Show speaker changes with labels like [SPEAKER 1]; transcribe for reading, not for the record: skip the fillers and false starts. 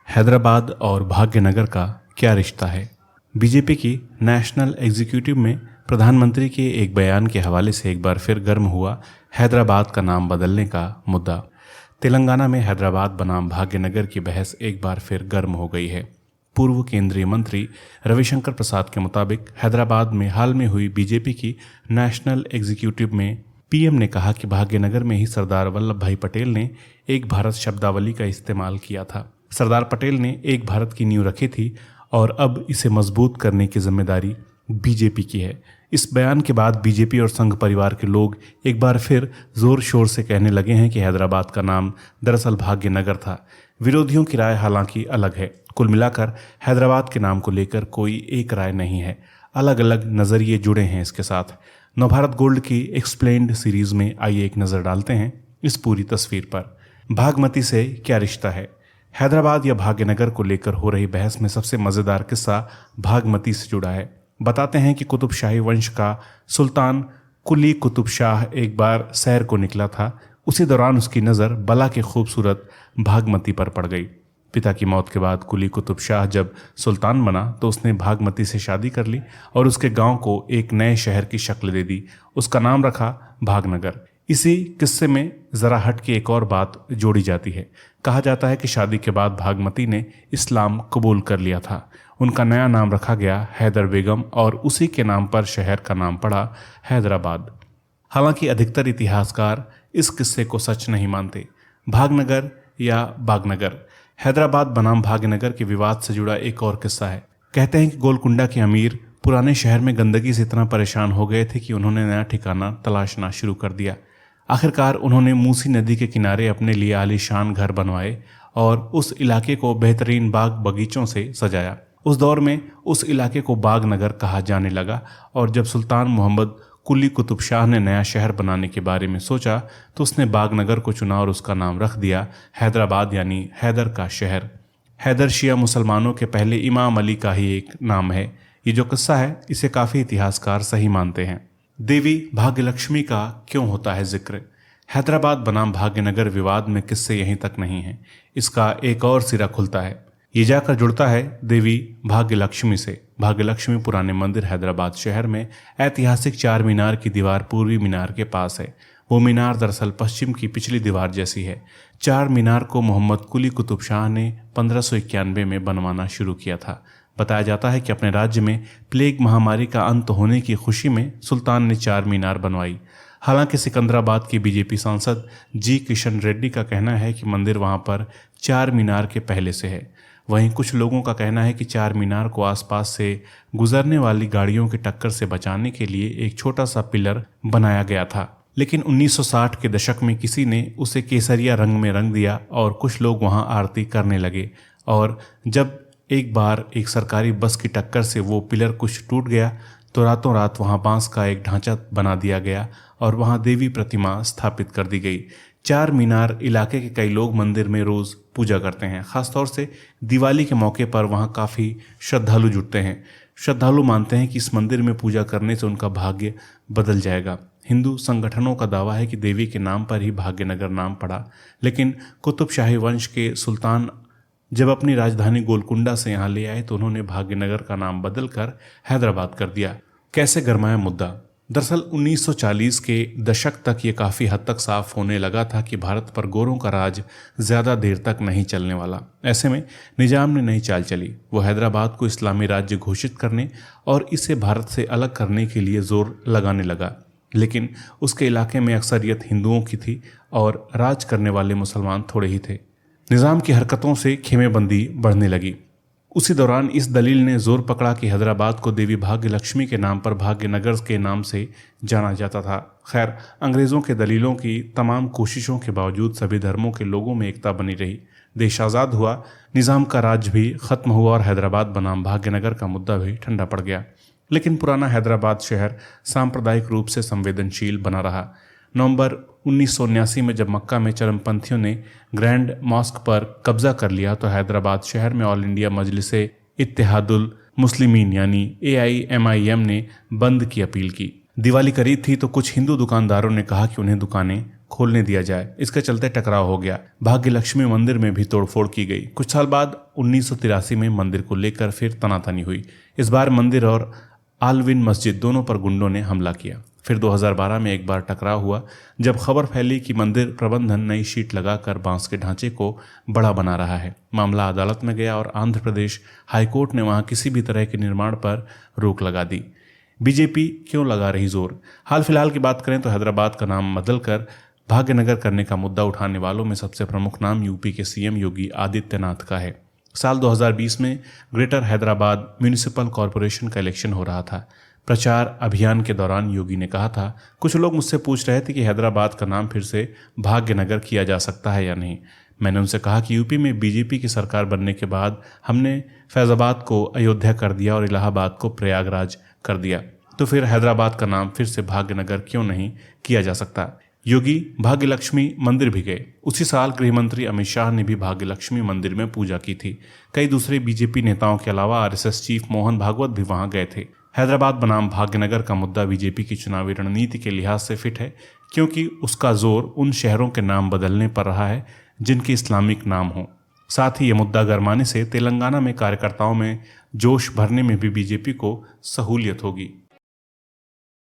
[SPEAKER 1] हैदराबाद और भाग्यनगर का क्या रिश्ता है। बीजेपी की नेशनल एग्जीक्यूटिव में प्रधानमंत्री के एक बयान के हवाले से एक बार फिर गर्म हुआ हैदराबाद का नाम बदलने का मुद्दा। तेलंगाना में हैदराबाद बनाम भाग्यनगर की बहस एक बार फिर गर्म हो गई है। पूर्व केंद्रीय मंत्री रविशंकर प्रसाद के मुताबिक हैदराबाद में हाल में हुई बीजेपी की नेशनल एग्जीक्यूटिव में पीएम ने कहा कि भाग्यनगर में ही सरदार वल्लभ भाई पटेल ने एक भारत शब्दावली का इस्तेमाल किया था। सरदार पटेल ने एक भारत की नींव रखी थी और अब इसे मजबूत करने की जिम्मेदारी बीजेपी की है। इस बयान के बाद बीजेपी और संघ परिवार के लोग एक बार फिर जोर शोर से कहने लगे हैं कि हैदराबाद का नाम दरअसल भाग्यनगर था। विरोधियों की राय हालांकि अलग है। कुल मिलाकर हैदराबाद के नाम को लेकर कोई एक राय नहीं है, अलग अलग नज़रिए जुड़े हैं इसके साथ। नवभारत गोल्ड की एक्सप्लेन्ड सीरीज में आइए एक नज़र डालते हैं इस पूरी तस्वीर पर। भागमती से क्या रिश्ता है। हैदराबाद या भाग्यनगर को लेकर हो रही बहस में सबसे मज़ेदार किस्सा भागमती से जुड़ा है। बताते हैं कि कुतुब शाही वंश का सुल्तान कुली कुतुब शाह एक बार सैर को निकला था। उसी दौरान उसकी नज़र बला के खूबसूरत भागमती पर पड़ गई। पिता की मौत के बाद कुली कुतुब शाह जब सुल्तान बना तो उसने भागमती से शादी कर ली और उसके गांव को एक नए शहर की शक्ल दे दी। उसका नाम रखा भागनगर। इसी किस्से में ज़रा हट के एक और बात जोड़ी जाती है। कहा जाता है कि शादी के बाद भागमती ने इस्लाम कबूल कर लिया था। उनका नया नाम रखा गया हैदर बेगम और उसी के नाम पर शहर का नाम पड़ा हैदराबाद। हालांकि अधिकतर इतिहासकार इस किस्से को सच नहीं मानते। भागनगर या बागनगर, हैदराबाद बनाम भाग्यनगर के विवाद से जुड़ा एक और किस्सा है। कहते हैं कि गोलकुंडा के अमीर पुराने शहर में गंदगी से इतना परेशान हो गए थे कि उन्होंने नया ठिकाना तलाशना शुरू कर दिया। आखिरकार उन्होंने मूसी नदी के किनारे अपने लिए आलीशान घर बनवाए और उस इलाके को बेहतरीन बाग बगीचों से सजाया। उस दौर में उस इलाके को बागनगर कहा जाने लगा और जब सुल्तान मोहम्मद कुली कुतुब शाह ने नया शहर बनाने के बारे में सोचा तो उसने बागनगर को चुना और उसका नाम रख दिया हैदराबाद, यानी हैदर का शहर। हैदर शिया मुसलमानों के पहले इमाम अली का ही एक नाम है। ये जो किस्सा है इसे काफ़ी इतिहासकार सही मानते हैं। देवी भाग्यलक्ष्मी का क्यों होता है जिक्र। हैदराबाद बनाम भाग्यनगर विवाद में किस्से यहीं तक नहीं है, इसका एक और सिरा खुलता है। ये जाकर जुड़ता है देवी भाग्यलक्ष्मी से। भाग्यलक्ष्मी पुराने मंदिर हैदराबाद शहर में ऐतिहासिक चार मीनार की दीवार पूर्वी मीनार के पास है। वो मीनार दरअसल पश्चिम की पिछली दीवार जैसी है। चार मीनार को मोहम्मद कुली कुतुब शाह ने 1591 में बनवाना शुरू किया था। बताया जाता है कि अपने राज्य में प्लेग महामारी का अंत होने की खुशी में सुल्तान ने चार मीनार बनवाई। हालांकि सिकंदराबाद के बीजेपी सांसद जी किशन रेड्डी का कहना है कि मंदिर वहां पर चार मीनार के पहले से है। वहीं कुछ लोगों का कहना है कि चार मीनार को आसपास से गुजरने वाली गाड़ियों की टक्कर से बचाने के लिए एक छोटा सा पिलर बनाया गया था, लेकिन 1960 के दशक में किसी ने उसे केसरिया रंग में रंग दिया और कुछ लोग वहां आरती करने लगे। और जब एक बार एक सरकारी बस की टक्कर से वो पिलर कुछ टूट गया तो रातों रात वहां बांस का एक ढांचा बना दिया गया और वहां देवी प्रतिमा स्थापित कर दी गई। चार मीनार इलाके के कई लोग मंदिर में रोज पूजा करते हैं। खासतौर से दिवाली के मौके पर वहां काफ़ी श्रद्धालु जुटते हैं। श्रद्धालु मानते हैं कि इस मंदिर में पूजा करने से उनका भाग्य बदल जाएगा। हिंदू संगठनों का दावा है कि देवी के नाम पर ही भाग्यनगर नाम पड़ा, लेकिन कुतुब शाही वंश के सुल्तान जब अपनी राजधानी गोलकुंडा से यहाँ ले आए तो उन्होंने भाग्यनगर का नाम बदलकर हैदराबाद कर दिया। कैसे गरमाया मुद्दा। दरअसल 1940 के दशक तक ये काफ़ी हद तक साफ होने लगा था कि भारत पर गोरों का राज ज़्यादा देर तक नहीं चलने वाला। ऐसे में निजाम ने नई चाल चली। वो हैदराबाद को इस्लामी राज्य घोषित करने और इसे भारत से अलग करने के लिए जोर लगाने लगा, लेकिन उसके इलाके में अक्सरियत हिंदुओं की थी और राज करने वाले मुसलमान थोड़े ही थे। निज़ाम की हरकतों से खेमेबंदी बढ़ने लगी। उसी दौरान इस दलील ने जोर पकड़ा कि हैदराबाद को देवी भाग्यलक्ष्मी के नाम पर भाग्यनगर के नाम से जाना जाता था। खैर, अंग्रेज़ों के दलीलों की तमाम कोशिशों के बावजूद सभी धर्मों के लोगों में एकता बनी रही। देश आज़ाद हुआ, निज़ाम का राज भी ख़त्म हुआ और हैदराबाद बनाम भाग्यनगर का मुद्दा भी ठंडा पड़ गया। लेकिन पुराना हैदराबाद शहर सांप्रदायिक रूप से संवेदनशील बना रहा। नवंबर 1979 में जब मक्का में चरमपंथियों ने ग्रैंड मॉस्क पर कब्जा कर लिया तो हैदराबाद शहर में ऑल इंडिया मजलिसे इत्तेहादुल मुस्लिमीन यानी AIMIM ने बंद की अपील की। दिवाली करीब थी तो कुछ हिंदू दुकानदारों ने कहा कि उन्हें दुकानें खोलने दिया जाए। इसके चलते टकराव हो गया। भाग्य लक्ष्मी मंदिर में भी तोड़फोड़ की गई। कुछ साल बाद 1983 में मंदिर को लेकर फिर तनातनी हुई। इस बार मंदिर और आलविन मस्जिद दोनों पर गुंडों ने हमला किया। फिर 2012 में एक बार टकराव हुआ जब खबर फैली कि मंदिर प्रबंधन नई शीट लगाकर बांस के ढांचे को बड़ा बना रहा है। मामला अदालत में गया और आंध्र प्रदेश हाईकोर्ट ने वहां किसी भी तरह के निर्माण पर रोक लगा दी। बीजेपी क्यों लगा रही जोर? हाल फिलहाल की बात करें तो हैदराबाद का नाम बदलकर भाग्यनगर करने का मुद्दा उठाने वालों में सबसे प्रमुख नाम यूपी के सीएम योगी आदित्यनाथ का है। साल 2020 में ग्रेटर हैदराबाद म्यूनिसिपल कॉरपोरेशन का इलेक्शन हो रहा था। प्रचार अभियान के दौरान योगी ने कहा था, कुछ लोग मुझसे पूछ रहे थे कि हैदराबाद का नाम फिर से भाग्यनगर किया जा सकता है या नहीं। मैंने उनसे कहा कि यूपी में बीजेपी की सरकार बनने के बाद हमने फैजाबाद को अयोध्या कर दिया और इलाहाबाद को प्रयागराज कर दिया, तो फिर हैदराबाद का नाम फिर से भाग्यनगर क्यों नहीं किया जा सकता। योगी भाग्यलक्ष्मी मंदिर भी गए। उसी साल गृह मंत्री अमित शाह ने भी भाग्यलक्ष्मी मंदिर में पूजा की थी। कई दूसरे बीजेपी नेताओं के अलावा आरएसएस चीफ मोहन भागवत भी वहां गए थे। हैदराबाद बनाम भाग्यनगर का मुद्दा बीजेपी की चुनावी रणनीति के लिहाज से फिट है, क्योंकि उसका जोर उन शहरों के नाम बदलने पर रहा है जिनके इस्लामिक नाम हो। साथ ही ये मुद्दा गरमाने से तेलंगाना में कार्यकर्ताओं में जोश भरने में भी बीजेपी को सहूलियत होगी।